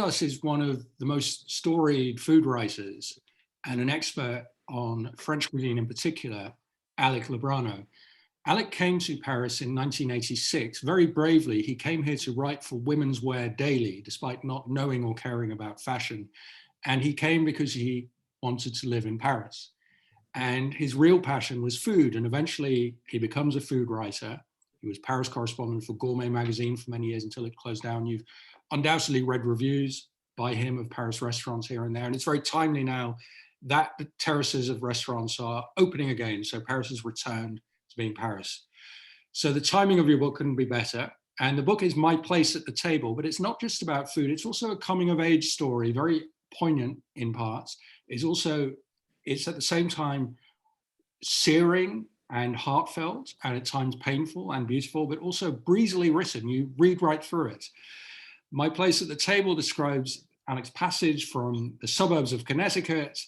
us is one of the most storied food writers and an expert on French cuisine in particular, Alec Lobrano. Alec came to Paris in 1986. Very bravely, he came here to write for Women's Wear Daily, despite not knowing or caring about fashion. And he came because he wanted to live in Paris. And his real passion was food. And eventually he becomes a food writer. He was Paris correspondent for GOURMET Magazine for many years until it closed down. You've undoubtedly read reviews by him of Paris restaurants here and there. And it's very timely now that the terraces of restaurants are opening again. So Paris has returned to being Paris. So the timing of your book couldn't be better. And the book is My Place at the Table, but it's not just about food. It's also a coming of age story, very poignant in parts. It's at the same time searing and heartfelt, and at times painful and beautiful, but also breezily written. You read right through it. My Place at the Table describes Alec's passage from the suburbs of Connecticut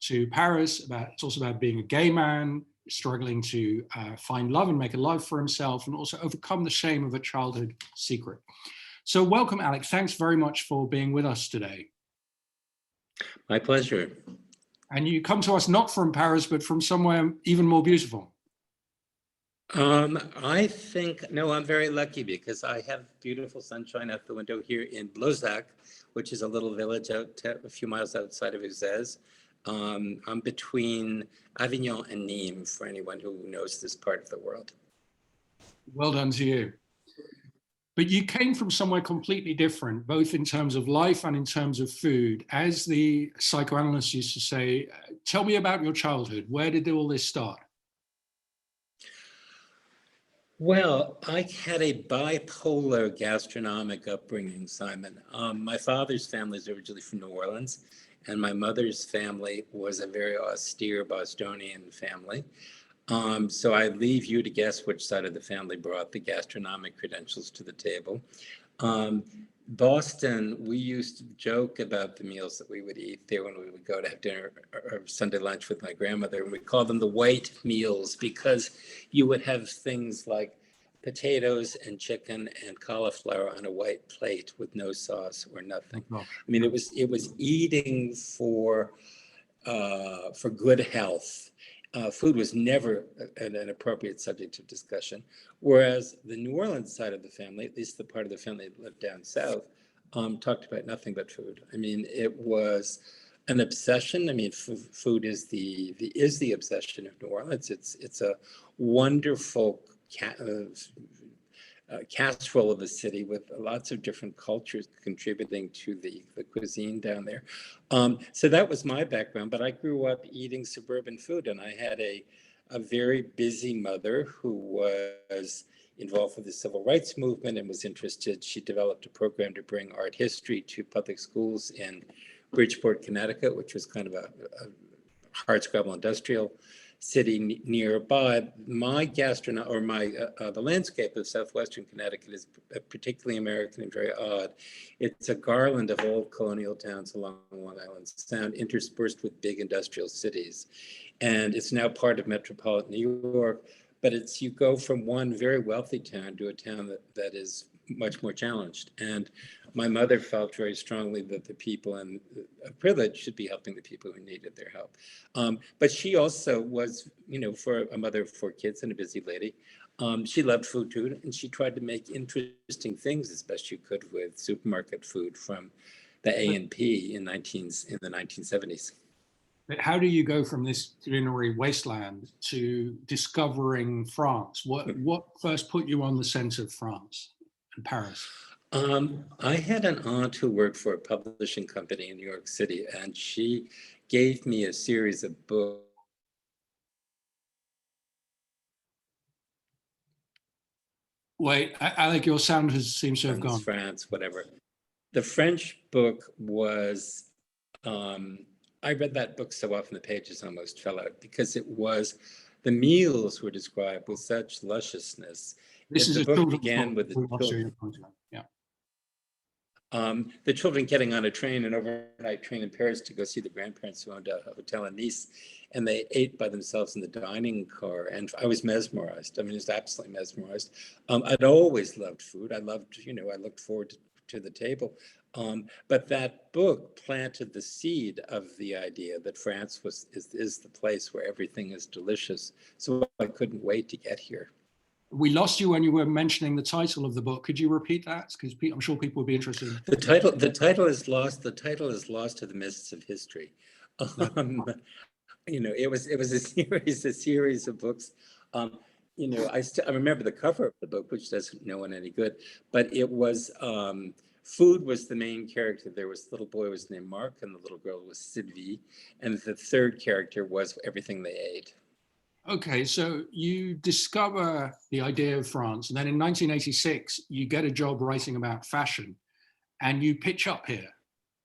to Paris. It's also about being a gay man, struggling to find love and make a life for himself, and also overcome the shame of a childhood secret. So welcome, Alec. Thanks very much for being with us today. My pleasure. And you come to us not from Paris, but from somewhere even more beautiful. I think, no, I'm very lucky because I have beautiful sunshine out the window here in Blozac, which is a little village out a few miles outside of Uzès. I'm between Avignon and Nîmes, for anyone who knows this part of the world. Well done to you. But you came from somewhere completely different, both in terms of life and in terms of food. As the psychoanalyst used to say, tell me about your childhood. Where did all this start? Well, I had a bipolar gastronomic upbringing, Simon. My father's family is originally from New Orleans, and my mother's family was a very austere Bostonian family. So I leave you to guess which side of the family brought the gastronomic credentials to the table. Boston, we used to joke about the meals that we would eat there when we would go to have dinner or Sunday lunch with my grandmother, and we called them the white meals because you would have things like potatoes and chicken and cauliflower on a white plate with no sauce or nothing. I mean, it was eating for good health. Food was never an appropriate subject of discussion, whereas the New Orleans side of the family, at least the part of the family that lived down south, talked about nothing but food. I mean, it was an obsession. I mean, food is the obsession of New Orleans. It's a wonderful casserole of a city with lots of different cultures contributing to the cuisine down there. So that was my background, but I grew up eating suburban food, and I had a very busy mother who was involved with the civil rights movement and was interested. She developed a program to bring art history to public schools in Bridgeport, Connecticut, which was kind of a hardscrabble industrial city nearby. My the landscape of southwestern Connecticut is particularly American and very odd. It's a garland of old colonial towns along Long Island Sound, interspersed with big industrial cities, and it's now part of metropolitan New York. But you go from one very wealthy town to a town that is much more challenged. And my mother felt very strongly that the people of privilege should be helping the people who needed their help. But she also was, for a mother of 4 kids and a busy lady, she loved food too, and she tried to make interesting things as best she could with supermarket food from the A&P in the 1970s. But how do you go from this culinary wasteland to discovering France? What first put you on the scent of France and Paris? I had an aunt who worked for a publishing company in New York City, and she gave me a series of books. Wait, Alec, your sound seems to have gone. France, whatever. The French book was, I read that book so often the pages almost fell out because the meals were described with such lusciousness. The book began with the children. Yeah. The children getting on a train, an overnight train in Paris to go see the grandparents who owned a hotel in Nice, and they ate by themselves in the dining car, and I was mesmerized. I mean, I was absolutely mesmerized. I'd always loved food. I looked forward to the table. But that book planted the seed of the idea that France is the place where everything is delicious. So I couldn't wait to get here. We lost you when you were mentioning the title of the book. Could you repeat that? Because I'm sure people would be interested. The title is lost. The title is lost to the mists of history. It was a series of books. I remember the cover of the book, which doesn't no one any good, but it was food was the main character. There was the little boy was named Mark, and the little girl was Sylvie, and the third character was everything they ate. Okay, so you discover the idea of France, and then in 1986 you get a job writing about fashion, and you pitch up here.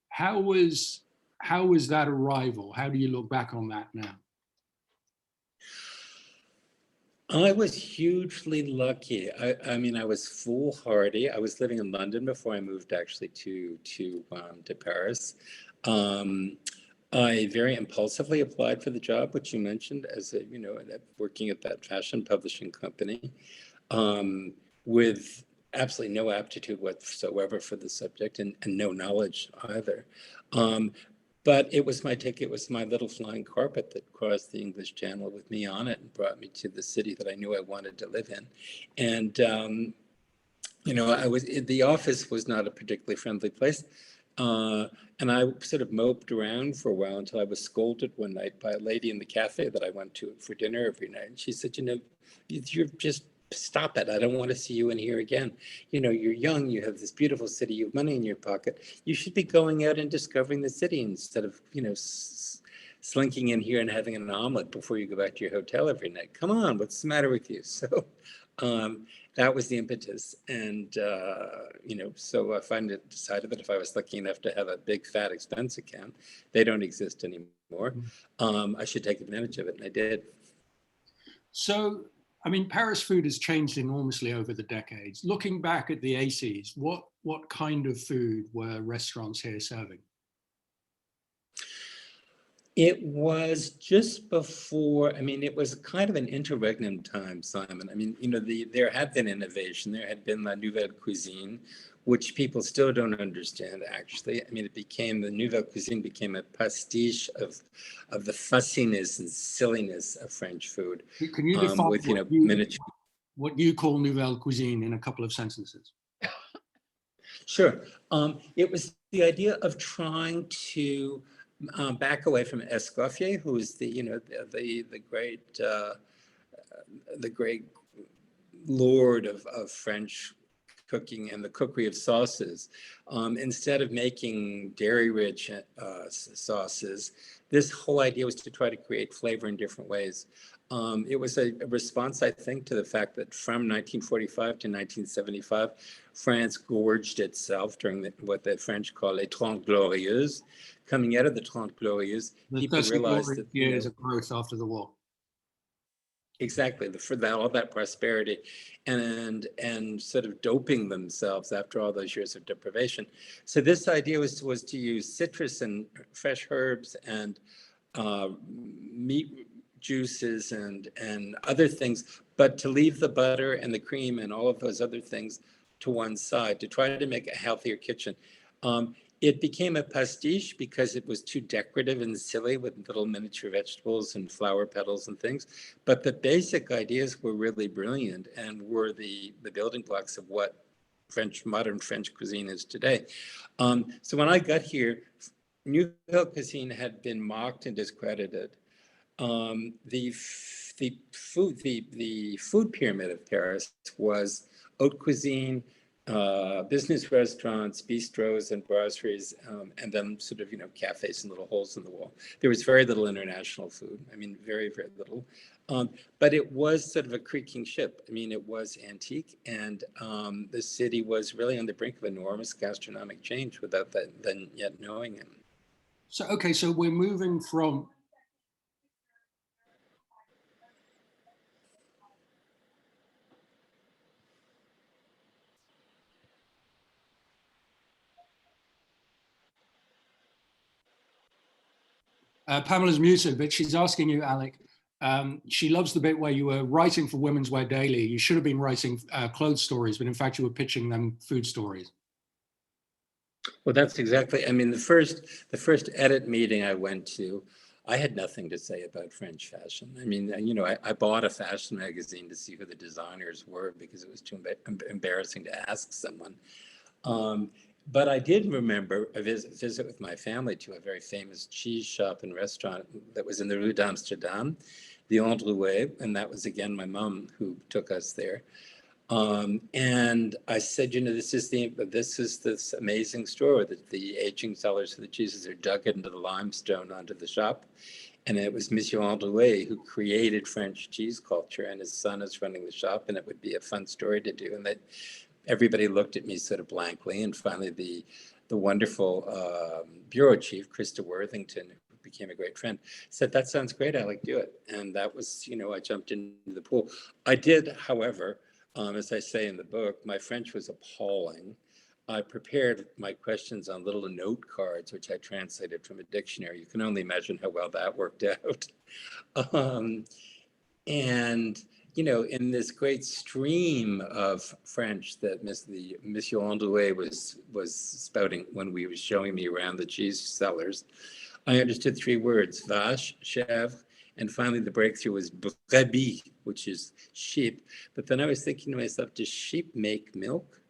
How was that arrival? How do you look back on that now? I was hugely lucky. I was foolhardy. I was living in London before I moved actually to Paris. I very impulsively applied for the job, which you mentioned, as working at that fashion publishing company, with absolutely no aptitude whatsoever for the subject and no knowledge either. But it was my ticket, it was my little flying carpet that crossed the English Channel with me on it and brought me to the city that I knew I wanted to live in. And, the office was not a particularly friendly place. And I sort of moped around for a while until I was scolded one night by a lady in the cafe that I went to for dinner every night. And she said, you're just stop it. I don't want to see you in here again. You're young, you have this beautiful city, you have money in your pocket. You should be going out and discovering the city instead of, slinking in here and having an omelet before you go back to your hotel every night. Come on, what's the matter with you? So that was the impetus. And, so I decided that if I was lucky enough to have a big fat expense account, they don't exist anymore, I should take advantage of it. And I did. So, Paris food has changed enormously over the decades. Looking back at the 80s, what kind of food were restaurants here serving? It was just before, it was kind of an interregnum time, Simon. There had been innovation. There had been La Nouvelle Cuisine, which people still don't understand, actually. The Nouvelle Cuisine became a pastiche of the fussiness and silliness of French food. Can you define what you call Nouvelle Cuisine in a couple of sentences? Sure. It was the idea of trying to back away from Escoffier, who is the great lord of French cooking and the cookery of sauces. Instead of making dairy-rich sauces, this whole idea was to try to create flavor in different ways. It was a response, I think, to the fact that from 1945 to 1975, France gorged itself during what the French call les Trente Glorieuses. Coming out of the Trente Glorieuses, people realized that years of growth after the war. Exactly, all that prosperity, and sort of doping themselves after all those years of deprivation. So this idea was to use citrus and fresh herbs and meat juices and other things, but to leave the butter and the cream and all of those other things to one side to try to make a healthier kitchen. It became a pastiche because it was too decorative and silly with little miniature vegetables and flower petals and things. But the basic ideas were really brilliant and were the building blocks of what modern French cuisine is today. So when I got here, Nouvelle Cuisine had been mocked and discredited. The food pyramid of Paris was haute cuisine, business restaurants, bistros and brasseries, and then sort of, cafes and little holes in the wall. There was very little international food. Very, very little. But it was sort of a creaking ship. It was antique, and the city was really on the brink of enormous gastronomic change without then yet knowing it. So, okay, so we're moving from Pamela's muted, but she's asking you, Alec. She loves the bit where you were writing for Women's Wear Daily. You should have been writing clothes stories, but in fact, you were pitching them food stories. Well, that's exactly, I mean, the first edit meeting I went to, I had nothing to say about French fashion. I mean, I bought a fashion magazine to see who the designers were because it was too embarrassing to ask someone. Um, but I did remember a visit with my family to a very famous cheese shop and restaurant that was in the Rue d'Amsterdam, the Androuet, and that was again my mom who took us there. And I said, this is this amazing store that the aging cellars of the cheeses are dug into the limestone onto the shop. And it was Monsieur Androuet who created French cheese culture, and his son is running the shop, and it would be a fun story to do. And that everybody looked at me sort of blankly, and finally the wonderful bureau chief, Krista Worthington, who became a great friend, said, "That sounds great, Alec, do it." And that was, I jumped into the pool. I did, however, as I say in the book, my French was appalling. I prepared my questions on little note cards, which I translated from a dictionary. You can only imagine how well that worked out. Um, and, in this great stream of French that Monsieur Andouet was spouting when we was showing me around the cheese cellars, I understood three words: vache, chèvre, and finally the breakthrough was brebis, which is sheep. But then I was thinking to myself, does sheep make milk?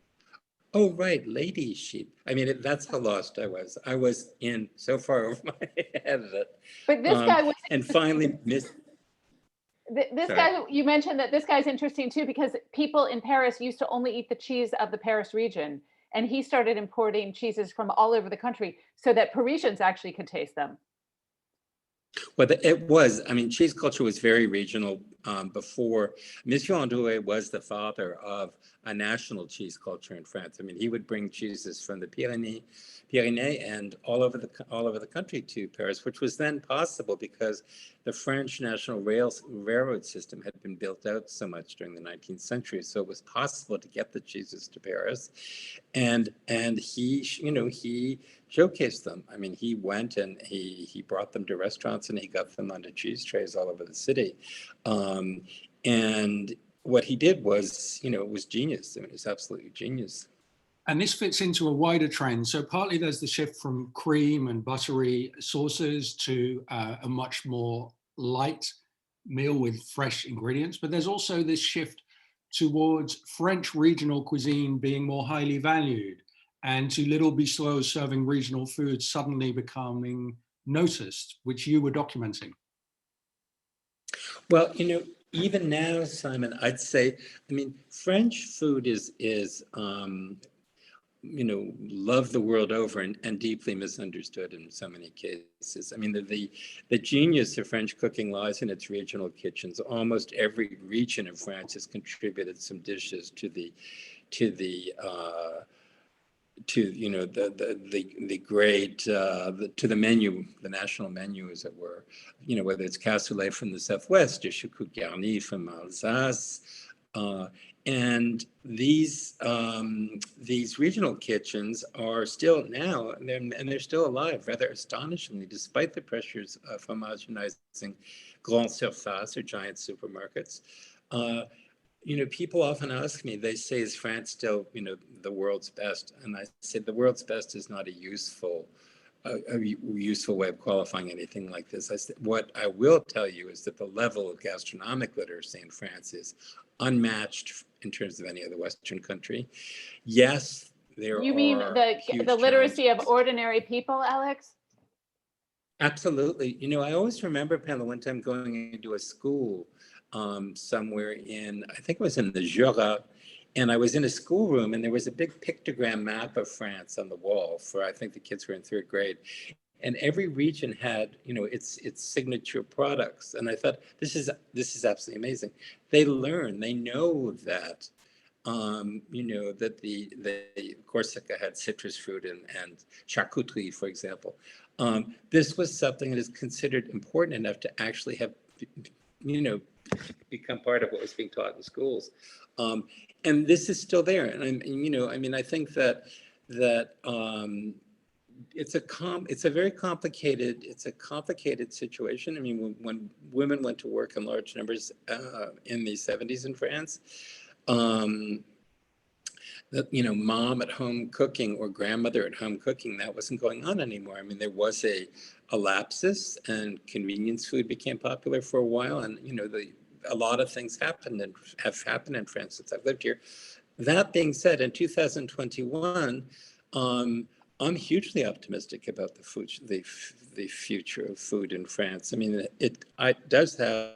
Oh, right, lady sheep. I mean, that's how lost I was. I was in so far over my head of it. But this guy was, And finally, this sorry. guy, you mentioned that this guy's interesting too, because people in Paris used to only eat the cheese of the Paris region. And he started importing cheeses from all over the country so that Parisians actually could taste them. Well, it was. I mean, cheese culture was very regional before. Monsieur Andouet was the father of a national cheese culture in France. I mean, he would bring cheeses from the Pyrenees, and all over the country to Paris, which was then possible because the French national railroad system had been built out so much during the 19th century. So it was possible to get the cheeses to Paris, and he showcased them. I mean, he went and he brought them to restaurants and he got them onto cheese trays all over the city. And what he did was, it was genius. I mean, it was absolutely genius. And this fits into a wider trend. So partly there's the shift from cream and buttery sauces to a much more light meal with fresh ingredients. But there's also this shift towards French regional cuisine being more highly valued, and to little bistros serving regional foods suddenly becoming noticed, which you were documenting. Well, even now, Simon, I'd say, I mean, French food is loved the world over and deeply misunderstood in so many cases. I mean, the genius of French cooking lies in its regional kitchens. Almost every region of France has contributed some dishes to the great to the menu, the national menu, as it were. Whether it's cassoulet from the southwest or choucroute garni from Alsace. And these regional kitchens are still now, and they're still alive, rather astonishingly, despite the pressures of homogenizing grand surface or giant supermarkets. People often ask me, they say, is France still, the world's best? And I said, the world's best is not a useful way of qualifying anything like this. I said, what I will tell you is that the level of gastronomic literacy in France is unmatched in terms of any other Western country. Yes, You mean the literacy of ordinary people, Alex? Absolutely. I always remember, Pamela, one time going into a school somewhere I think it was in the Jura, and I was in a schoolroom and there was a big pictogram map of France on the wall for, I think the kids were in third grade. And every region had, its signature products. And I thought, this is absolutely amazing. They know that, that the Corsica had citrus fruit and charcuterie, for example. This was something that is considered important enough to actually have, become part of what was being taught in schools. And this is still there. And I think that it's a very complicated situation. I mean, when women went to work in large numbers in the 70s in France, mom at home cooking or grandmother at home cooking, that wasn't going on anymore. I mean, there was a lapsus, and convenience food became popular for a while, and a lot of things happened and have happened in France since I've lived here. That being said, in 2021, I'm hugely optimistic about the future of food in France. I mean, it does have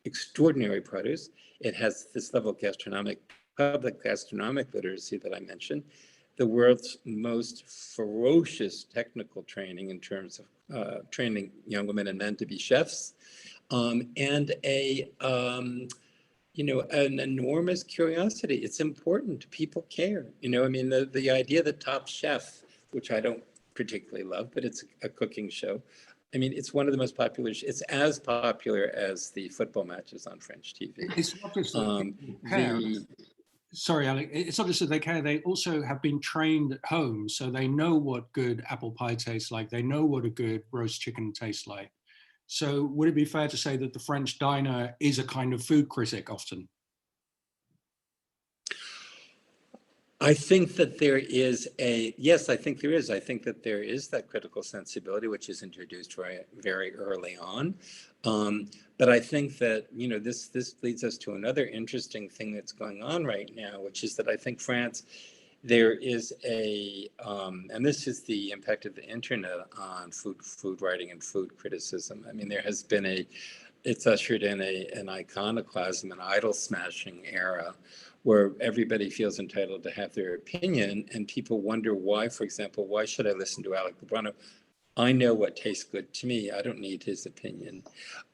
extraordinary produce. It has this level of public gastronomic literacy that I mentioned, the world's most ferocious technical training in terms of training young women and men to be chefs, and an enormous curiosity. It's important. People care. I mean, the idea that Top Chef, which I don't particularly love, but it's a cooking show. I mean, it's one of the most popular. It's as popular as the football matches on French TV. It's not just that people care. Sorry, Alec. It's not just that they care. They also have been trained at home, so they know what good apple pie tastes like. They know what a good roast chicken tastes like. So would it be fair to say that the French diner is a kind of food critic often? I think that there is yes, I think there is. I think that there is that critical sensibility, which is introduced very early on. But I think that, this leads us to another interesting thing that's going on right now, which is that I think France, there is and this is the impact of the internet on food writing and food criticism. I mean, there has been it's ushered in an iconoclasm, an idol smashing era, where everybody feels entitled to have their opinion, and people wonder why, for example, why should I listen to Alec Lebrano? I know what tastes good to me. I don't need his opinion.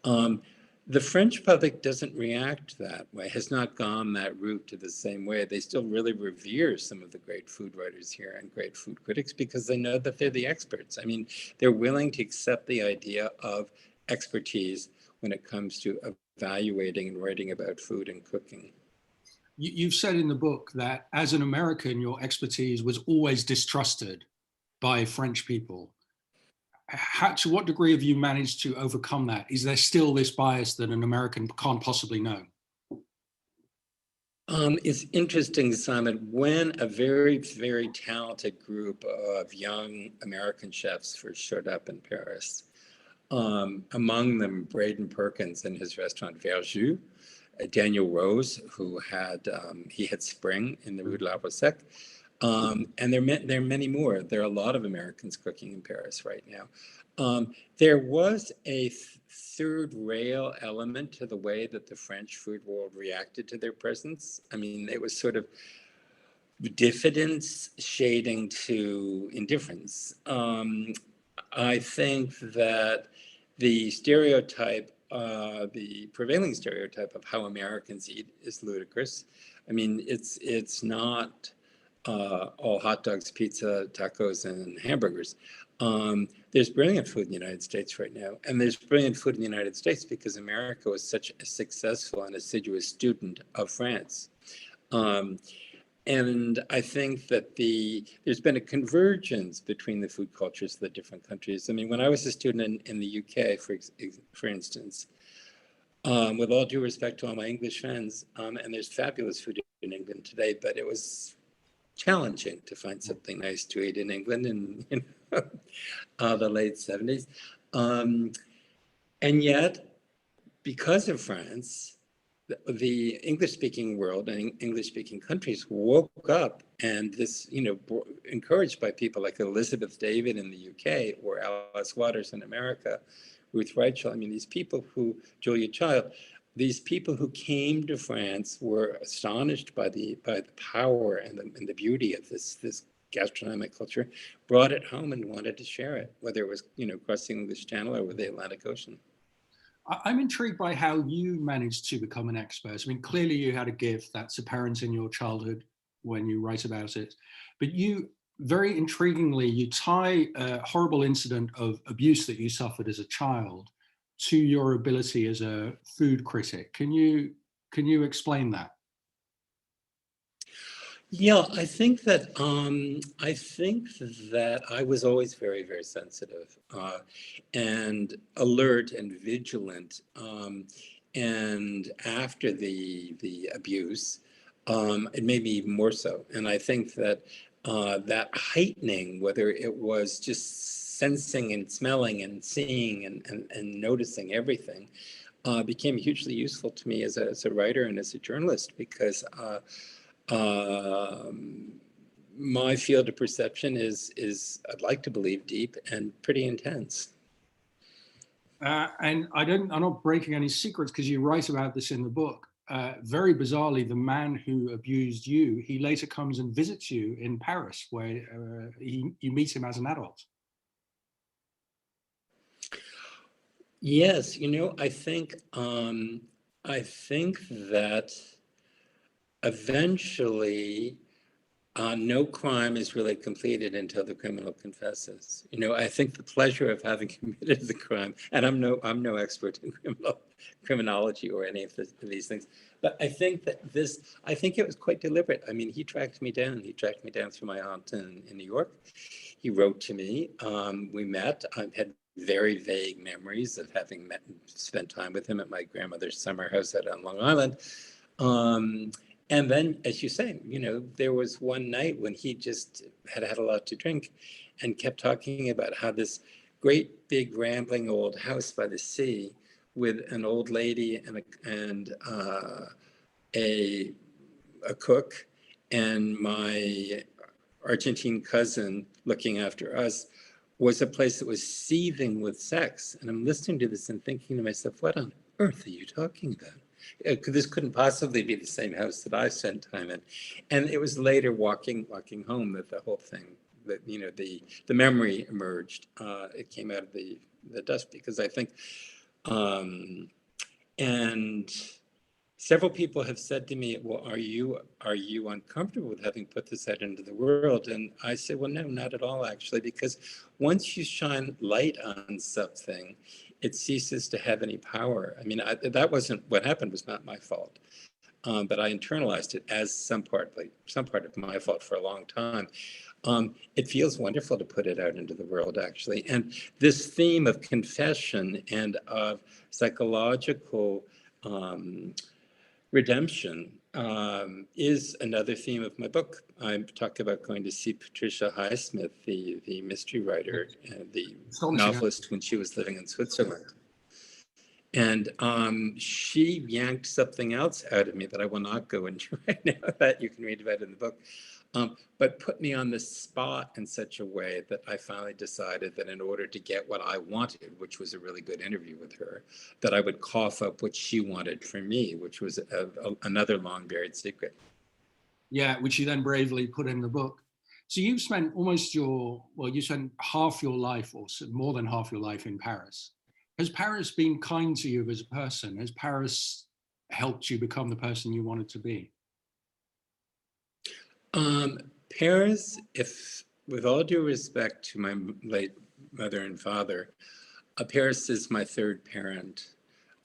The French public doesn't react that way, has not gone that route to the same way. They still really revere some of the great food writers here and great food critics because they know that they're the experts. I mean, they're willing to accept the idea of expertise when it comes to evaluating and writing about food and cooking. You've said in the book that as an American, your expertise was always distrusted by French people. To what degree have you managed to overcome that? Is there still this bias that an American can't possibly know? It's interesting, Simon, when a very, very talented group of young American chefs first showed up in Paris, among them Braden Perkins and his restaurant Verjus, Daniel Rose, who had Spring in the Rue de l'Arbre Sec, and there are many more. There are a lot of Americans cooking in Paris right now. There was a third rail element to the way that the French food world reacted to their presence. I mean, it was sort of diffidence shading to indifference. I think that the prevailing stereotype of how Americans eat is ludicrous. I mean, it's not all hot dogs, pizza, tacos, and hamburgers. There's brilliant food in the United States right now, and there's brilliant food in the United States because America was such a successful and assiduous student of France. And I think that there's been a convergence between the food cultures of the different countries. I mean, when I was a student in the UK, for instance, with all due respect to all my English friends, and there's fabulous food in England today, but it was challenging to find something nice to eat in England in the late 70s. And yet, because of France, the English-speaking world and English-speaking countries woke up, and this, encouraged by people like Elizabeth David in the UK or Alice Waters in America, Ruth Reichel. I mean, Julia Child, these people who came to France were astonished by the power and the beauty of this gastronomic culture, brought it home and wanted to share it, whether it was crossing the English Channel or with the Atlantic Ocean. I'm intrigued by how you managed to become an expert. I mean, clearly you had a gift that's apparent in your childhood when you write about it, but you, very intriguingly, you tie a horrible incident of abuse that you suffered as a child to your ability as a food critic. Can you explain that? Yeah, I think that I was always very, very sensitive and alert and vigilant. And after the abuse, it made me even more so. And I think that that heightening, whether it was just sensing and smelling and seeing and noticing everything, became hugely useful to me as a writer and as a journalist, because my field of perception is, I'd like to believe, deep and pretty intense. And I'm not breaking any secrets because you write about this in the book. Very bizarrely, the man who abused you, he later comes and visits you in Paris, where you meet him as an adult. Yes, I think that eventually no crime is really completed until the criminal confesses. I think the pleasure of having committed the crime, and I'm no expert in criminology or any of these things, but I think it was quite deliberate. I mean, he tracked me down. He tracked me down through my aunt in New York. He wrote to me. We met. I had very vague memories of having spent time with him at my grandmother's summer house out on Long Island. And then, as you say, there was one night when he just had a lot to drink and kept talking about how this great, big, rambling old house by the sea with an old lady and a cook and my Argentine cousin looking after us was a place that was seething with sex. And I'm listening to this and thinking to myself, what on earth are you talking about? This couldn't possibly be the same house that I spent time in. And it was later walking home that the whole thing, that the memory emerged. It came out of the dust, because I think, and several people have said to me, well, are you uncomfortable with having put this out into the world? And I say, well, no, not at all, actually, because once you shine light on something, it ceases to have any power. I mean, that wasn't what happened, was not my fault. But I internalized it as some part of my fault for a long time. It feels wonderful to put it out into the world, actually. And this theme of confession and of psychological redemption is another theme of my book. I talk about going to see Patricia Highsmith, the mystery writer, the novelist, when she was living in Switzerland. And she yanked something else out of me that I will not go into right now, that you can read about in the book, but put me on the spot in such a way that I finally decided that in order to get what I wanted, which was a really good interview with her, that I would cough up what she wanted from me, which was another long buried secret. Yeah, which you then bravely put in the book. So you spent you spent half your life, or more than half your life, in Paris. Has Paris been kind to you as a person? Has Paris helped you become the person you wanted to be? Paris, with all due respect to my late mother and father, Paris is my third parent.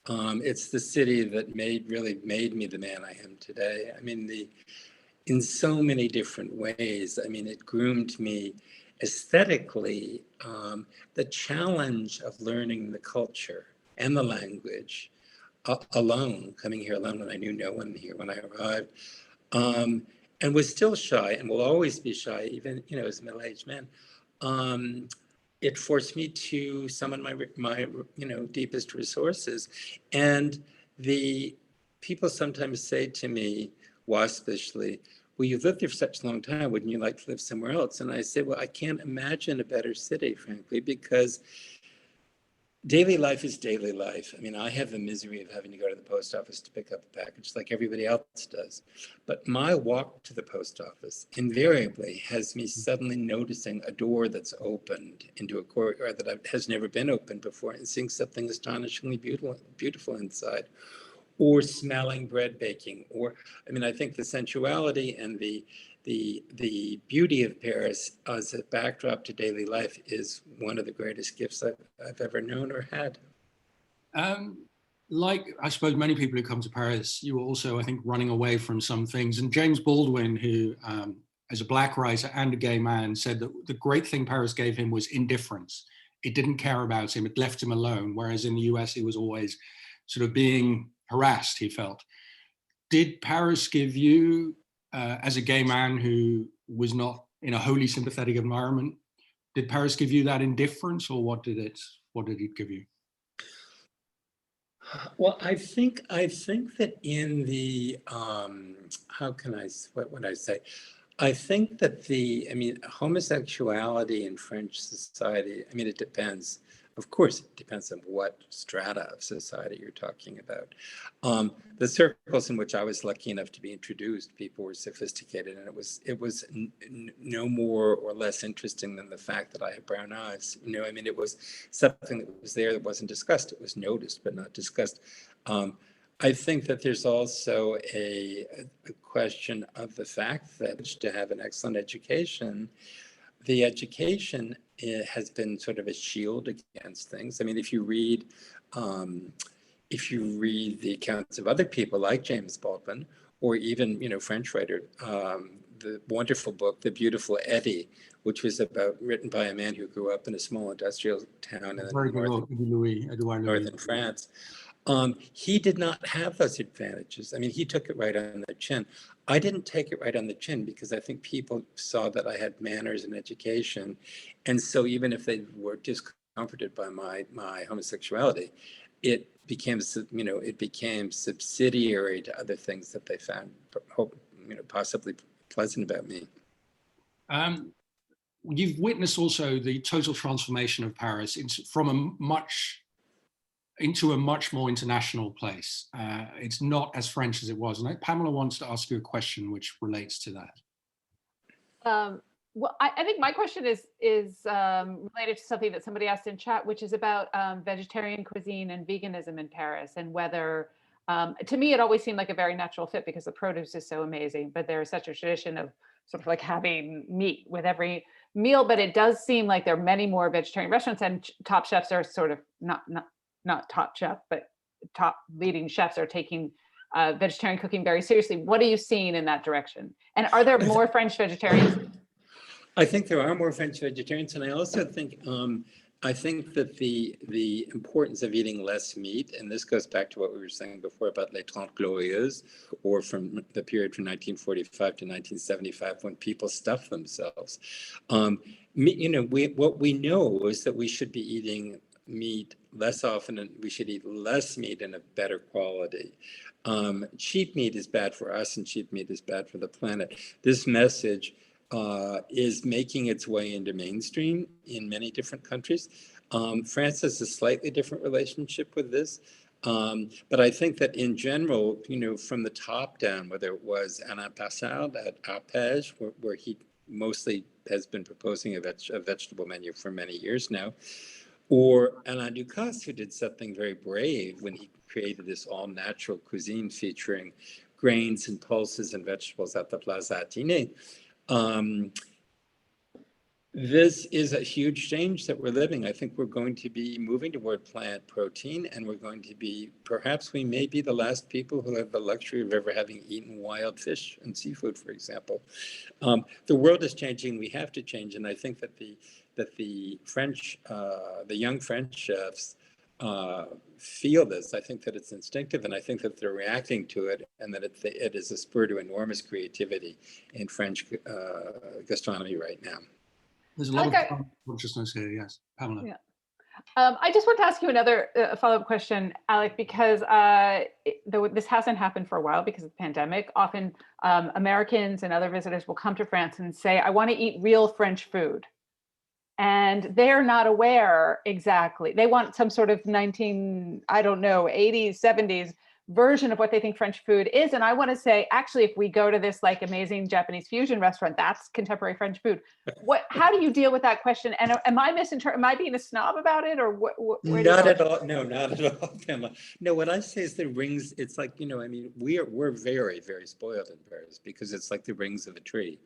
It's the city that really made me the man I am today. I mean, in so many different ways. I mean, it groomed me aesthetically. The challenge of learning the culture and the language alone, coming here alone when I knew no one here when I arrived, and was still shy and will always be shy, even as a middle-aged man. It forced me to summon my deepest resources. And the people sometimes say to me, waspishly, well, you've lived here for such a long time, wouldn't you like to live somewhere else? And I say, well, I can't imagine a better city, frankly, because daily life is daily life. I mean, I have the misery of having to go to the post office to pick up a package like everybody else does. But my walk to the post office invariably has me suddenly noticing a door that's opened into a courtyard that has never been opened before, and seeing something astonishingly beautiful inside, or smelling bread baking. I think the sensuality and the beauty of Paris as a backdrop to daily life is one of the greatest gifts I've ever known or had. Like, I suppose, many people who come to Paris, you were also, I think, running away from some things. And James Baldwin, who, as a Black writer and a gay man, said that the great thing Paris gave him was indifference. It didn't care about him. It left him alone. Whereas in the US, he was always sort of being harassed, he felt. Did Paris give you, as a gay man who was not in a wholly sympathetic environment, did Paris give you that indifference, or what did it give you? Well, I think that in the what would I say? I think that homosexuality in French society, it depends. Of course, it depends on what strata of society you're talking about. The circles in which I was lucky enough to be introduced, people were sophisticated, and it was no more or less interesting than the fact that I had brown eyes. It was something that was there that wasn't discussed. It was noticed, but not discussed. I think that there's also a question of the fact that to have an excellent education, the education has been sort of a shield against things. If you read the accounts of other people like James Baldwin, or even French writer, the wonderful book, The Beautiful Eddie, which was written by a man who grew up in a small industrial town in northern France. He did not have those advantages. He took it right on the chin. I didn't take it right on the chin because I think people saw that I had manners and education. And so even if they were discomforted by my homosexuality, it became subsidiary to other things that they found possibly pleasant about me. You've witnessed also the total transformation of Paris into a much more international place. It's not as French as it was. And Pamela wants to ask you a question which relates to that. Well, I think my question is related to something that somebody asked in chat, which is about vegetarian cuisine and veganism in Paris, and whether, to me, it always seemed like a very natural fit because the produce is so amazing, but there's such a tradition of sort of like having meat with every meal. But it does seem like there are many more vegetarian restaurants, and top chefs are sort of not top chef, but top leading chefs are taking vegetarian cooking very seriously. What are you seeing in that direction? And are there more French vegetarians? I think there are more French vegetarians, and I also think that the importance of eating less meat, and this goes back to what we were saying before about les Trente Glorieuses, or from the period from 1945 to 1975 when people stuffed themselves. What we know is that we should be eating meat less often, and we should eat less meat in a better quality. Cheap meat is bad for us, and cheap meat is bad for the planet. This message is making its way into mainstream in many different countries. France has a slightly different relationship with this. But I think that in general, from the top down, whether it was Alain Passard at Arpège, where he mostly has been proposing a vegetable menu for many years now, or Alain Ducasse, who did something very brave when he created this all-natural cuisine featuring grains and pulses and vegetables at the Plaza Athénée. This is a huge change that we're living. I think we're going to be moving toward plant protein, and we're going to be, perhaps we may be the last people who have the luxury of ever having eaten wild fish and seafood, for example. The world is changing. We have to change, and I think that the French, the young French chefs feel this. I think that it's instinctive, and I think that they're reacting to it, and that it is a spur to enormous creativity in French gastronomy right now. There's a lot of consciousness here, yes. Pamela. Yeah. I just want to ask you another follow-up question, Alec, because though this hasn't happened for a while because of the pandemic, often Americans and other visitors will come to France and say, I want to eat real French food. And they're not aware exactly. They want some sort of 80s, 70s version of what they think French food is. And I want to say, actually, if we go to this like amazing Japanese fusion restaurant, that's contemporary French food. How do you deal with that question? And am I being a snob about it, or what? Not at all. No, not at all, Pamela. No, what I say is the rings. It's like, we're very, very spoiled in Paris because it's like the rings of a tree.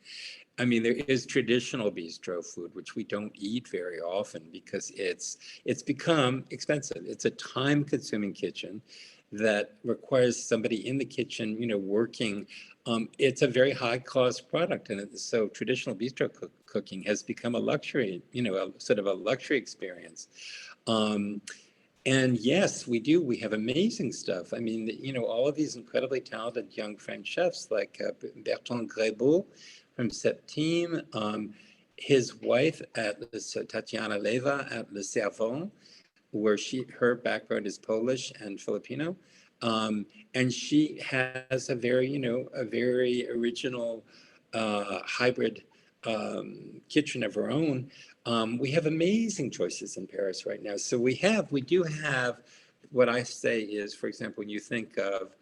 There is traditional bistro food, which we don't eat very often because it's become expensive. It's a time-consuming kitchen that requires somebody in the kitchen, working. It's a very high-cost product, and so traditional bistro cooking has become a luxury, sort of a luxury experience. And yes, we do. We have amazing stuff. I mean, you know, all of these incredibly talented young French chefs like Bertrand Grébeau from Septime, his wife at Tatiana Leva at Le Servant, where her background is Polish and Filipino. And she has a very, you know, a very original hybrid kitchen of her own. We have amazing choices in Paris right now. So we do have what I say is, for example, when you think of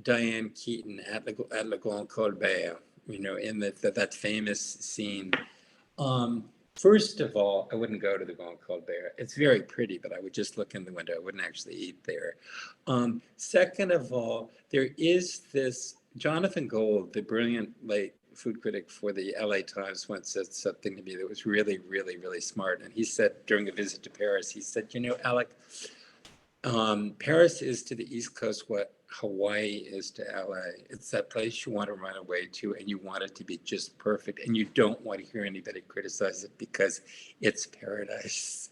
Diane Keaton at Le Grand Colbert, you know, in that famous scene. First of all, I wouldn't go to the Grand Colbert. It's very pretty, but I would just look in the window. I wouldn't actually eat there. Second of all, there is this Jonathan Gold, the brilliant late food critic for the LA Times, once said something to me that was really, really, really smart. And he said during a visit to Paris, he said, you know, Alec, Paris is to the East Coast what Hawaii is to LA. It's that place you want to run away to, and you want it to be just perfect, and you don't want to hear anybody criticize it because it's paradise.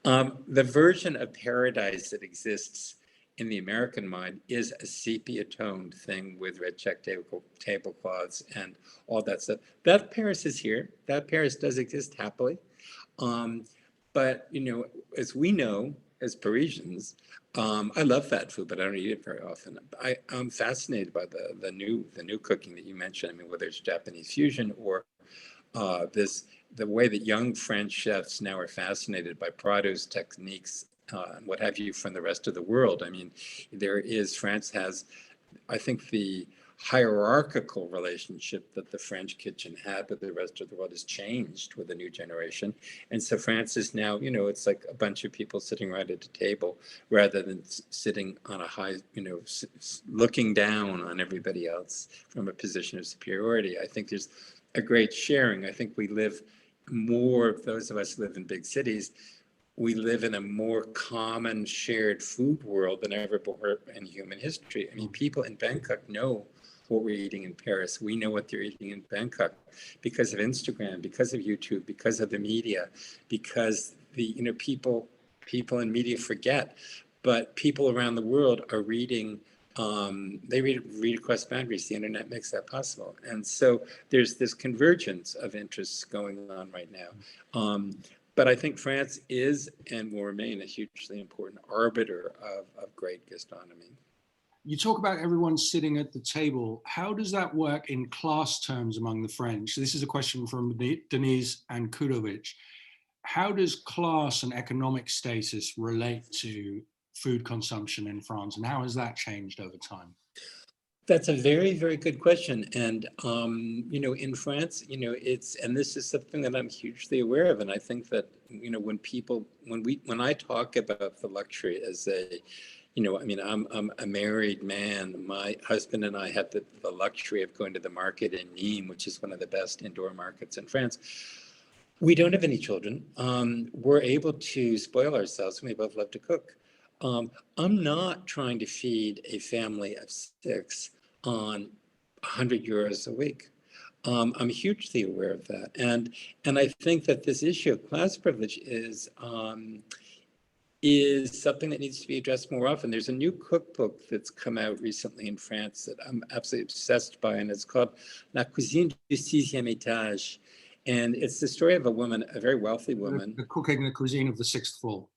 The version of paradise that exists in the American mind is a sepia-toned thing with red check tablecloths and all that stuff. That Paris is here. That Paris does exist happily. But, you know, as we know, as Parisians, I love fat food, but I don't eat it very often. I'm fascinated by the new cooking that you mentioned. I mean, whether it's Japanese fusion or the way that young French chefs now are fascinated by produce techniques and what have you from the rest of the world. I mean, France has, I think, the hierarchical relationship that the French kitchen had with the rest of the world has changed with the new generation. And so France is now, you know, it's like a bunch of people sitting right at a table rather than sitting on a high, you know, looking down on everybody else from a position of superiority. I think there's a great sharing. I think we live more, those of us who live in big cities, we live in a more common shared food world than ever before in human history. I mean, people in Bangkok know what we're eating in Paris. We know what they're eating in Bangkok because of Instagram, because of YouTube, because of the media, because people in media forget, but people around the world are reading. They read across boundaries. The internet makes that possible, and so there's this convergence of interests going on right now. But I think France is and will remain a hugely important arbiter of great gastronomy. You talk about everyone sitting at the table. How does that work in class terms among the French? This is a question from Denise and Kudovic. How does class and economic status relate to food consumption in France, and how has that changed over time? That's a very, very good question. And, you know, in France, you know, and this is something that I'm hugely aware of. And I think that, you know, when I talk about the luxury as you know, I mean, I'm a married man. My husband and I had the luxury of going to the market in Nîmes, which is one of the best indoor markets in France. We don't have any children. We're able to spoil ourselves. We both love to cook. I'm not trying to feed a family of 6 on 100 euros a week. I'm hugely aware of that. And I think that this issue of class privilege is something that needs to be addressed more often. There's a new cookbook that's come out recently in France that I'm absolutely obsessed by, and it's called La Cuisine du Sixième Étage. And it's the story of a woman, a very wealthy woman. The cooking the cuisine of the 6th floor.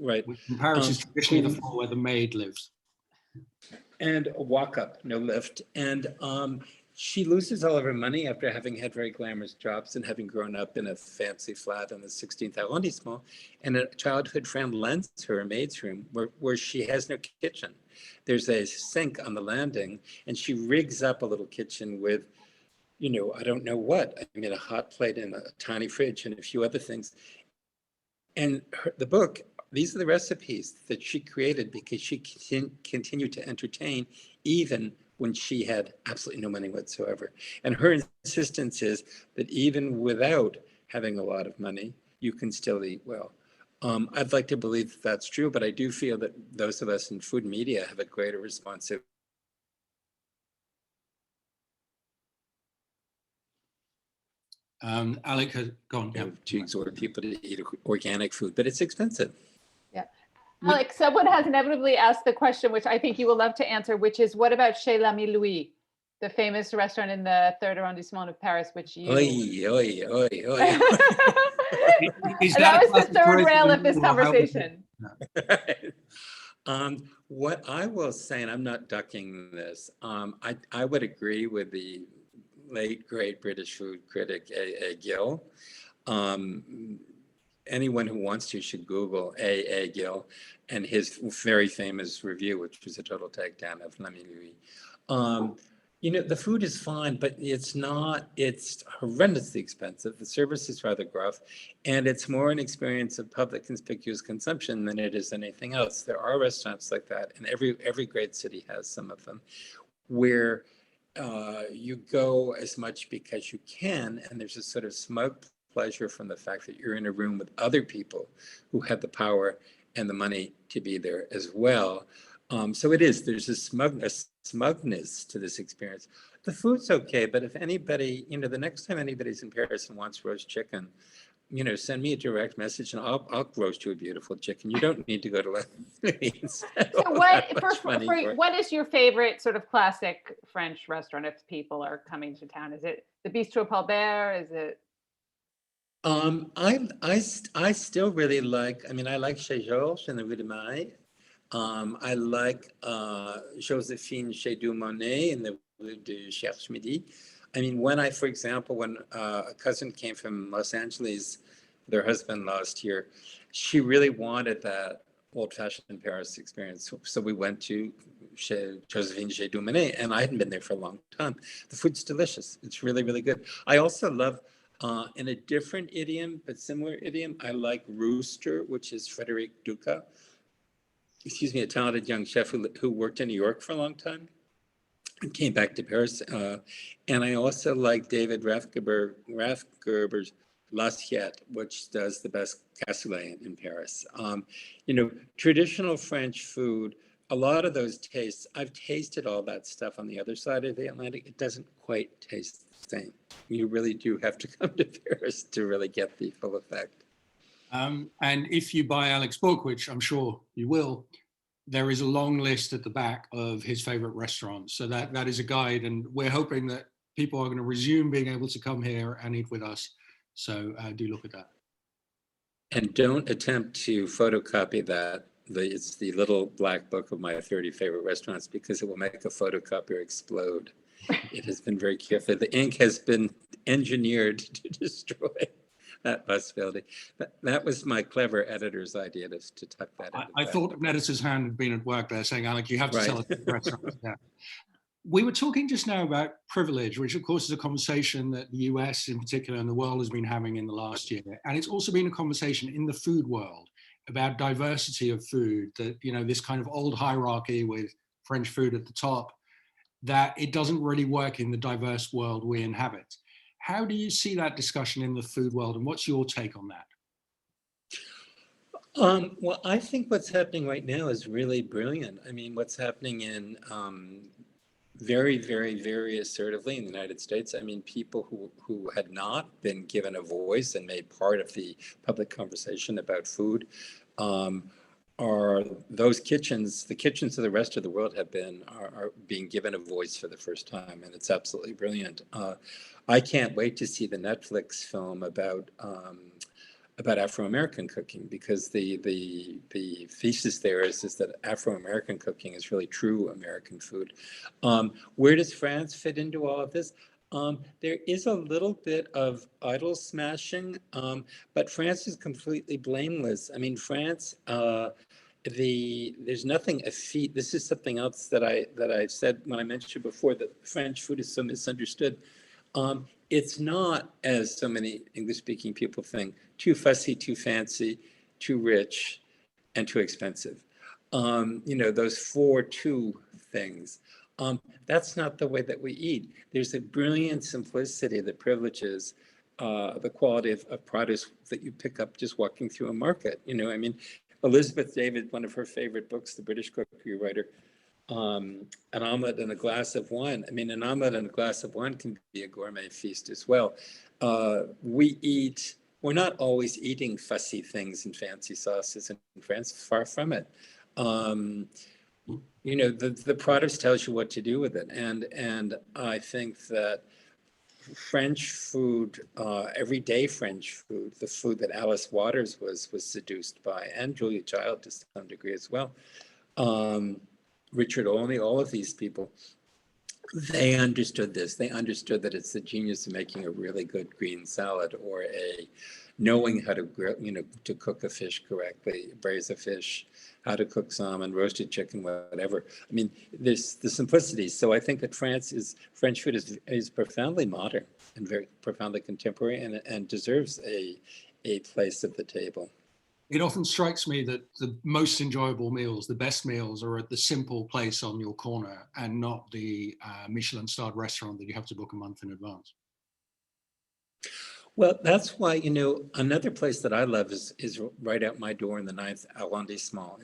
Right. In Paris is traditionally the floor where the maid lives. And a walk up, no lift. And she loses all of her money after having had very glamorous jobs and having grown up in a fancy flat in the 16th arrondissement. And a childhood friend lends her a maid's room where she has no kitchen. There's a sink on the landing, and she rigs up a little kitchen with, you know, I don't know what. I mean, a hot plate and a tiny fridge and a few other things. And the book, these are the recipes that she created because she continued to entertain even when she had absolutely no money whatsoever. And her insistence is that even without having a lot of money, you can still eat well. I'd like to believe that that's true, but I do feel that those of us in food media have a greater responsibility. Alec has gone. Yeah. To exhort people to eat organic food, but it's expensive. Yeah. Alec, someone has inevitably asked the question, which I think you will love to answer, which is, what about Chez l'Ami Louis, the famous restaurant in the 3rd arrondissement of Paris, which you... Oy, oy, oy, oy. That was the third rail of this conversation. What I will say, and I'm not ducking this, I would agree with the late, great British food critic, A. Gill. Anyone who wants to should Google A. Gill and his very famous review, which was a total takedown of L'Ami Louis. You know, the food is fine, but it's horrendously expensive. The service is rather gruff, and it's more an experience of public conspicuous consumption than it is anything else. There are restaurants like that, and every great city has some of them, where you go as much because you can, and there's a sort of smug pleasure from the fact that you're in a room with other people who have the power and the money to be there as well. So there's a smugness to this experience. The food's okay, but if anybody, the next time anybody's in Paris and wants roast chicken, send me a direct message and I'll roast you a beautiful chicken. You don't need to go to Louis. So what is your favorite sort of classic French restaurant if people are coming to town? Is it the Bistro Paulbert? Is it? I still really like, I like Chez Georges in the Rue de Maille. I like Joséphine Chez Dumonet in the Rue de Cherche Midi. When a cousin came from Los Angeles with her husband last year, she really wanted that old-fashioned Paris experience. So we went to Joséphine Chez Dumonet, and I hadn't been there for a long time. The food's delicious. It's really, really good. I also love, in a different idiom, but similar idiom, I like Rooster, which is Frédéric Duca. A talented young chef who worked in New York for a long time and came back to Paris. And I also like David Rathgerber's L'Assiette, which does the best cassoulet in Paris. Traditional French food, a lot of those tastes, I've tasted all that stuff on the other side of the Atlantic. It doesn't quite taste the same. You really do have to come to Paris to really get the full effect. And if you buy Alec's book, which I'm sure you will, there is a long list at the back of his favorite restaurants. So that is a guide, and we're hoping that people are going to resume being able to come here and eat with us. So do look at that. And don't attempt to photocopy that. It's the little black book of my 30 favorite restaurants, because it will make a photocopier explode. It has been very careful. The ink has been engineered to destroy that possibility. That was my clever editor's idea to tuck that in. I thought an editor's hand had been at work there saying, Alec, you have to tell us the restaurant. Yeah. We were talking just now about privilege, which of course is a conversation that the US in particular and the world has been having in the last year. And it's also been a conversation in the food world about diversity of food, that, this kind of old hierarchy with French food at the top, that it doesn't really work in the diverse world we inhabit. How do you see that discussion in the food world, and what's your take on that? Well, I think what's happening right now is really brilliant. What's happening in very, very, very assertively in the United States. People who had not been given a voice and made part of the public conversation about food are those kitchens. The kitchens of the rest of the world are being given a voice for the first time, and it's absolutely brilliant. I can't wait to see the Netflix film about Afro-American cooking, because the thesis there is that Afro-American cooking is really true American food. Where does France fit into all of this? There is a little bit of idol smashing, but France is completely blameless. France, there's nothing effete. This is something else that I said when I mentioned before, that French food is so misunderstood. It's not, as so many English-speaking people think, too fussy, too fancy, too rich, and too expensive. Those 4 2 things. That's not the way that we eat. There's a brilliant simplicity that privileges the quality of produce that you pick up just walking through a market. Elizabeth David, one of her favorite books, the British cookery writer, an omelet and a glass of wine. An omelet and a glass of wine can be a gourmet feast as well. We eat we're not always eating fussy things and fancy sauces in France, far from it. You know, the product tells you what to do with it. And I think that French food, everyday French food, the food that Alice Waters was seduced by, and Julia Child to some degree as well, Richard Olney, all of these people, they understood this. They understood that it's the genius of making a really good green salad, or knowing how to grill, you know, to cook a fish correctly, braise a fish, how to cook salmon, roasted chicken, whatever. I mean, there's the simplicity. So I think that French food is profoundly modern and very profoundly contemporary, and deserves a place at the table. It often strikes me that the most enjoyable meals, the best meals, are at the simple place on your corner, and not the Michelin-starred restaurant that you have to book a month in advance. Well, that's why, you know, another place that I love is right out my door in the 9th arrondissement.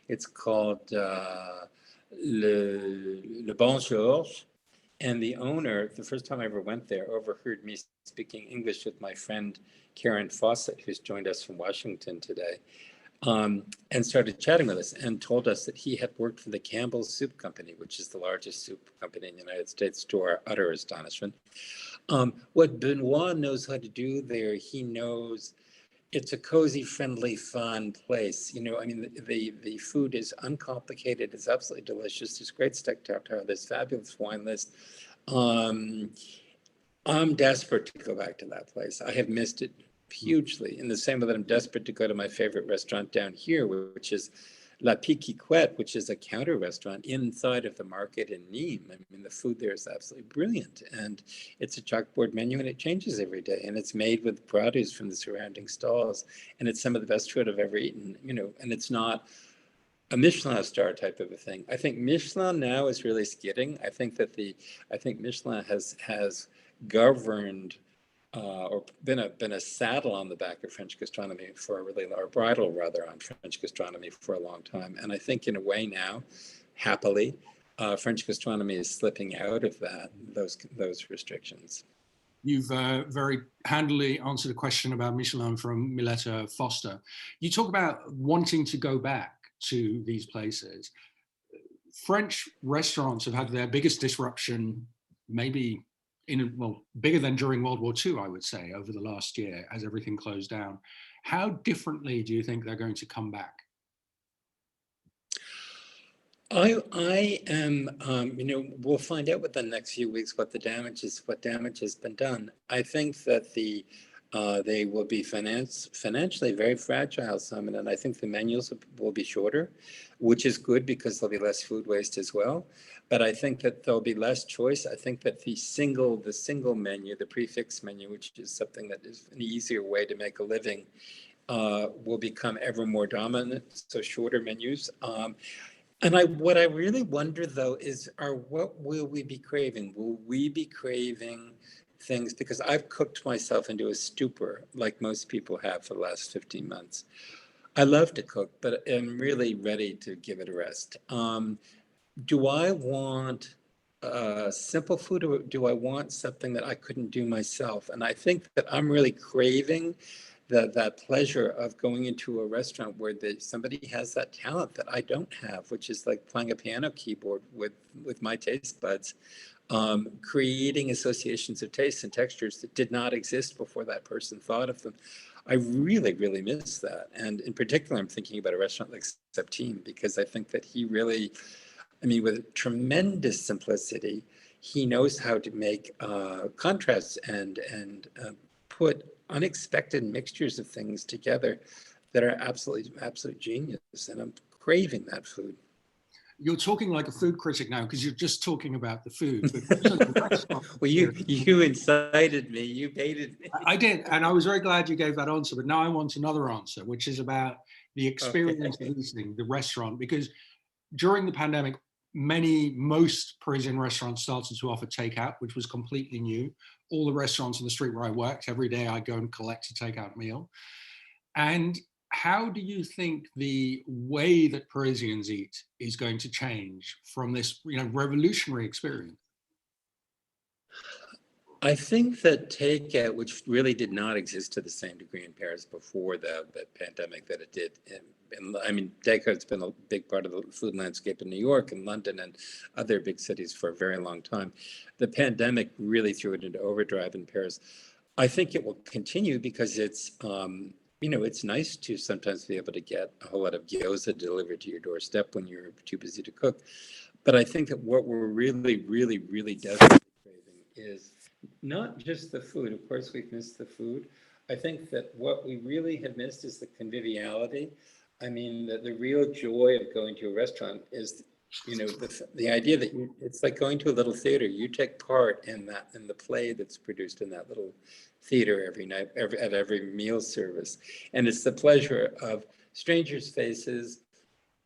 It's called Le Bon Georges. And the owner, the first time I ever went there, overheard me speaking English with my friend Karen Fawcett, who's joined us from Washington today, and started chatting with us, and told us that he had worked for the Campbell's Soup Company, which is the largest soup company in the United States, to our utter astonishment. What Benoit knows how to do there, he knows it's a cozy, friendly, fun place. You know, I mean, the food is uncomplicated. It's absolutely delicious. There's great steak tartare. There's fabulous wine list. I'm desperate to go back to that place. I have missed it hugely, in the same way that I'm desperate to go to my favorite restaurant down here, which is La Piquiquette, which is a counter restaurant inside of the market in Nîmes. I mean, the food there is absolutely brilliant, and it's a chalkboard menu, and it changes every day, and it's made with produce from the surrounding stalls, and it's some of the best food I've ever eaten, you know, and it's not a Michelin star type of a thing. I think Michelin now is really skidding. I think Michelin has governed or been a saddle on the back of French gastronomy or bridle rather on French gastronomy for a long time. And I think in a way now, happily, French gastronomy is slipping out of those restrictions. You've very handily answered a question about Michelin from Miletta Foster. You talk about wanting to go back to these places. French restaurants have had their biggest disruption, maybe bigger than during World War II, I would say, over the last year, as everything closed down. How differently do you think they're going to come back? I am, you know, we'll find out within the next few weeks what damage has been done. I think that they will be financially very fragile, Simon, and I think the menus will be shorter, which is good because there'll be less food waste as well. But I think that there'll be less choice. I think that the single menu, the prefix menu, which is something that is an easier way to make a living, will become ever more dominant. So shorter menus. And what I really wonder, though, is what will we be craving? Will we be craving things? Because I've cooked myself into a stupor, like most people have for the last 15 months. I love to cook, but I'm really ready to give it a rest. Do I want simple food, or do I want something that I couldn't do myself? And I think that I'm really craving that pleasure of going into a restaurant where somebody has that talent that I don't have, which is like playing a piano keyboard with my taste buds, creating associations of tastes and textures that did not exist before that person thought of them. I really, really miss that. And in particular, I'm thinking about a restaurant like Septime, because I think that he really, I mean, with tremendous simplicity, he knows how to make contrasts and put unexpected mixtures of things together that are absolute genius. And I'm craving that food. You're talking like a food critic now, because you're just talking about the food. But well, you incited me. You baited me. I did, and I was very glad you gave that answer. But now I want another answer, which is about the experience of eating, the restaurant. Because during the pandemic, most Parisian restaurants started to offer takeout, which was completely new. All the restaurants on the street where I worked, every day I go and collect a takeout meal. And how do you think the way that Parisians eat is going to change from this, revolutionary experience? I think that takeout, which really did not exist to the same degree in Paris before the pandemic that it did. I mean, takeout's been a big part of the food landscape in New York and London and other big cities for a very long time. The pandemic really threw it into overdrive in Paris. I think it will continue because it's, it's nice to sometimes be able to get a whole lot of gyoza delivered to your doorstep when you're too busy to cook. But I think that what we're really, really, really desperately craving is not just the food. Of course, we've missed the food. I think that what we really have missed is the conviviality. I mean, the real joy of going to a restaurant is, the idea that it's like going to a little theater. You take part in the play that's produced in that little theater every night, at every meal service. And it's the pleasure of strangers' faces,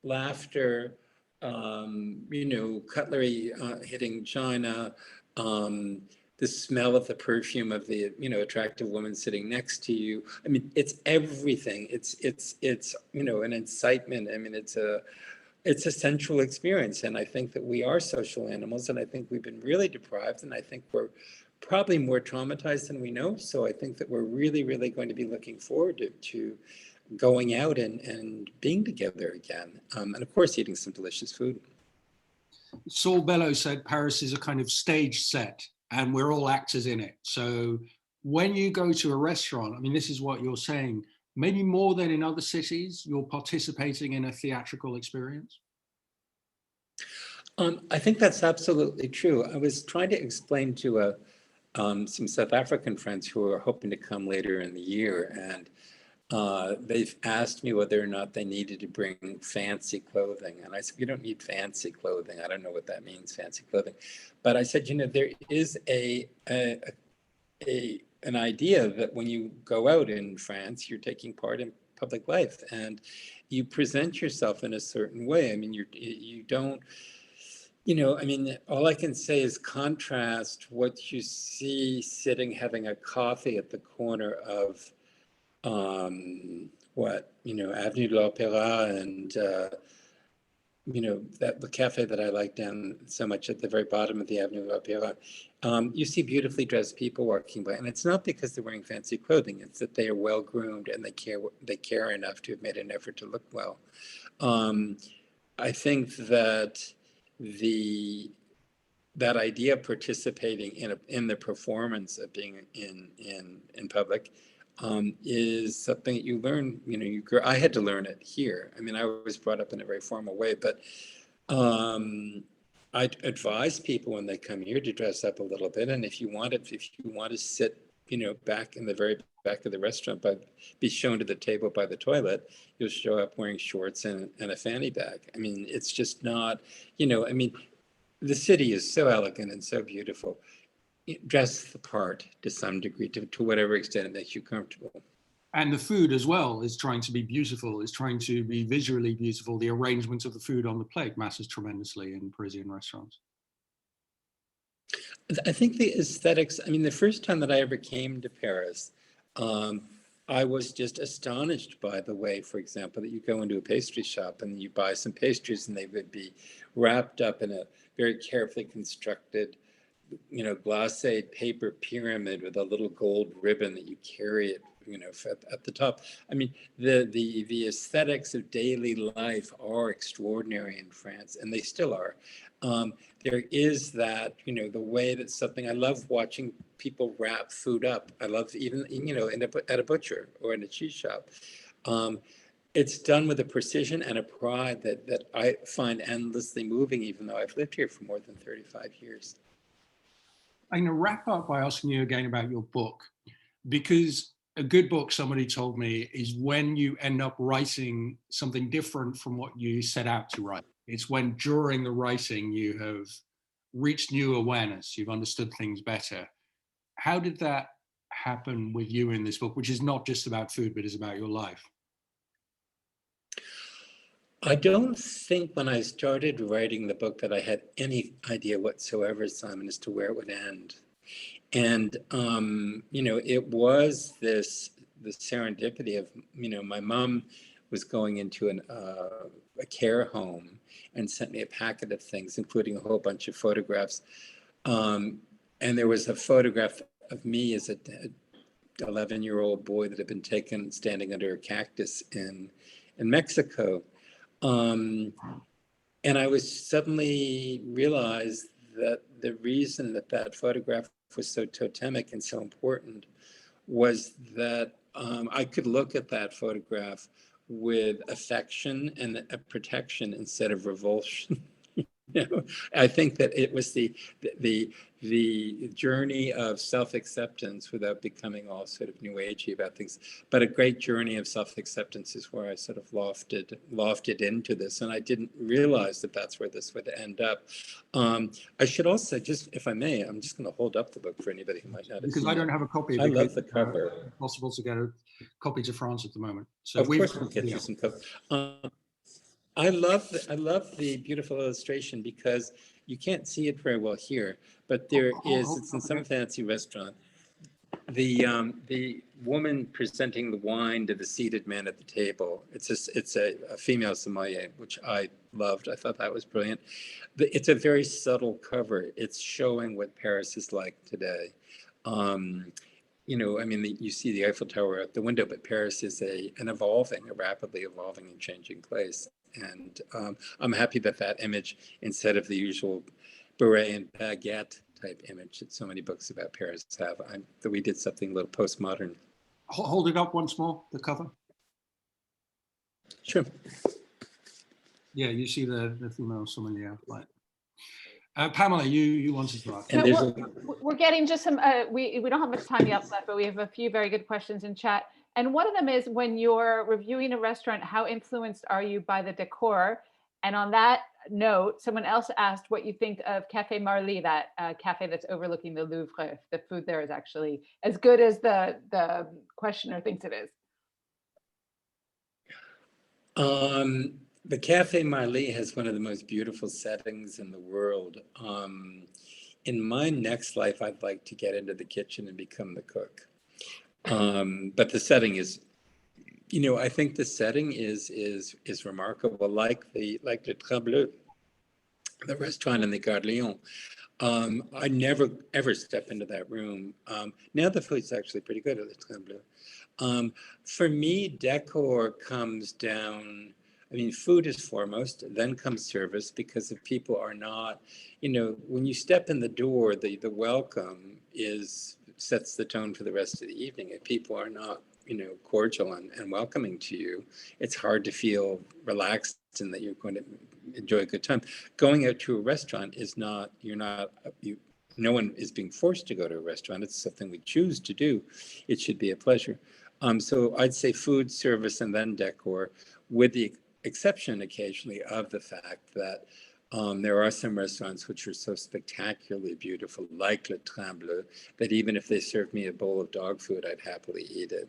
laughter, cutlery hitting china, the smell of the perfume of the attractive woman sitting next to you. I mean, it's everything. It's an incitement. I mean, it's a sensual experience, and I think that we are social animals, and I think we've been really deprived, and I think we're probably more traumatized than we know. So I think that we're really, really going to be looking forward to going out and being together again, and of course eating some delicious food. Saul Bellow said Paris is a kind of stage set and we're all actors in it. So when you go to a restaurant, I mean, this is what you're saying, maybe more than in other cities, you're participating in a theatrical experience? I think that's absolutely true. I was trying to explain to some South African friends who are hoping to come later in the year, and they've asked me whether or not they needed to bring fancy clothing. And I said, you don't need fancy clothing. I don't know what that means, fancy clothing. But I said, there is an idea that when you go out in France, you're taking part in public life and you present yourself in a certain way. I mean, you don't, all I can say is contrast what you see sitting having a coffee at the corner of Avenue de l'Opéra and, that the cafe that I like down so much at the very bottom of the Avenue de l'Opéra. You see beautifully dressed people walking by, and it's not because they're wearing fancy clothing. It's that they are well groomed and they care enough to have made an effort to look well. I think that that idea of participating in the performance of being in public is something that you learn. I had to learn it here. I mean, I was brought up in a very formal way, but I advise people when they come here to dress up a little bit. And if you want to sit, back in the very back of the restaurant, but be shown to the table by the toilet, you'll show up wearing shorts and a fanny bag. I mean, it's just not, the city is so elegant and so beautiful. Dress the part to some degree, to whatever extent it makes you comfortable. And the food as well is trying to be beautiful, is trying to be visually beautiful. The arrangement of the food on the plate matters tremendously in Parisian restaurants. I think the aesthetics, the first time that I ever came to Paris, I was just astonished by the way, for example, that you go into a pastry shop and you buy some pastries and they would be wrapped up in a very carefully constructed, glacé paper pyramid with a little gold ribbon that you carry it, at the top. I mean, the aesthetics of daily life are extraordinary in France, and they still are. There is that, the way that something, I love watching people wrap food up. I love even, at a butcher or in a cheese shop. It's done with a precision and a pride that I find endlessly moving, even though I've lived here for more than 35 years. I'm going to wrap up by asking you again about your book, because a good book, somebody told me, is when you end up writing something different from what you set out to write. It's when during the writing you have reached new awareness, you've understood things better. How did that happen with you in this book, which is not just about food, but is about your life? I don't think when I started writing the book that I had any idea whatsoever, Simon, as to where it would end. And, it was this serendipity of, my mom was going into a care home and sent me a packet of things, including a whole bunch of photographs. and there was a photograph of me as a 11-year-old boy that had been taken standing under a cactus in Mexico. And I was suddenly realized that the reason that that photograph was so totemic and so important was that I could look at that photograph with affection and a protection instead of revulsion. You know, I think that it was the journey of self-acceptance without becoming all sort of new agey about things, but a great journey of self-acceptance is where I sort of lofted into this, and I didn't realize that that's where this would end up. I should also just, if I may, I'm just going to hold up the book for anybody who might not have because seen I don't it. have a copy. I love the cover. It's possible to get a copy to France at the moment. So Of course, we'll get you some cover. I love the beautiful illustration because you can't see it very well here, but there is, it's in some fancy restaurant. The woman presenting the wine to the seated man at the table. It's a female sommelier, which I loved. I thought that was brilliant. It's a very subtle cover. It's showing what Paris is like today. You know, I mean, you see the Eiffel Tower out the window, but Paris is a rapidly evolving and changing place. And I'm happy that that image, instead of the usual beret and baguette type image that so many books about Paris have, that we did something a little postmodern. Hold it up once more, the cover. Sure. Yeah, you see the female sommelier, right? Pamela, you wanted to ask. We're getting just some, we don't have much time yet left, but we have a few very good questions in chat. And one of them is, when you're reviewing a restaurant, how influenced are you by the decor? And on that note, someone else asked what you think of Café Marly, that cafe that's overlooking the Louvre. If the food there is actually as good as the questioner thinks it is. The Café Marly has one of the most beautiful settings in the world. In my next life, I'd like to get into the kitchen and become the cook. But the setting is, you know, I think the setting is remarkable, like Le Trembleu, the restaurant in the Gare de Lyon. I never ever step into that room. Now the food's actually pretty good at Le Trembleu. For me, decor comes down. I mean, food is foremost, then comes service, because if people are not, you know, when you step in the door, the welcome sets the tone for the rest of the evening. If people are not, you know, cordial and welcoming to you, it's hard to feel relaxed and that you're going to enjoy a good time. Going out to a restaurant is not, no one is being forced to go to a restaurant. It's something we choose to do. It should be a pleasure. So I'd say food, service, and then decor, with the exception occasionally of the fact that there are some restaurants which are so spectacularly beautiful, like Le Trembleu, that even if they served me a bowl of dog food, I'd happily eat it.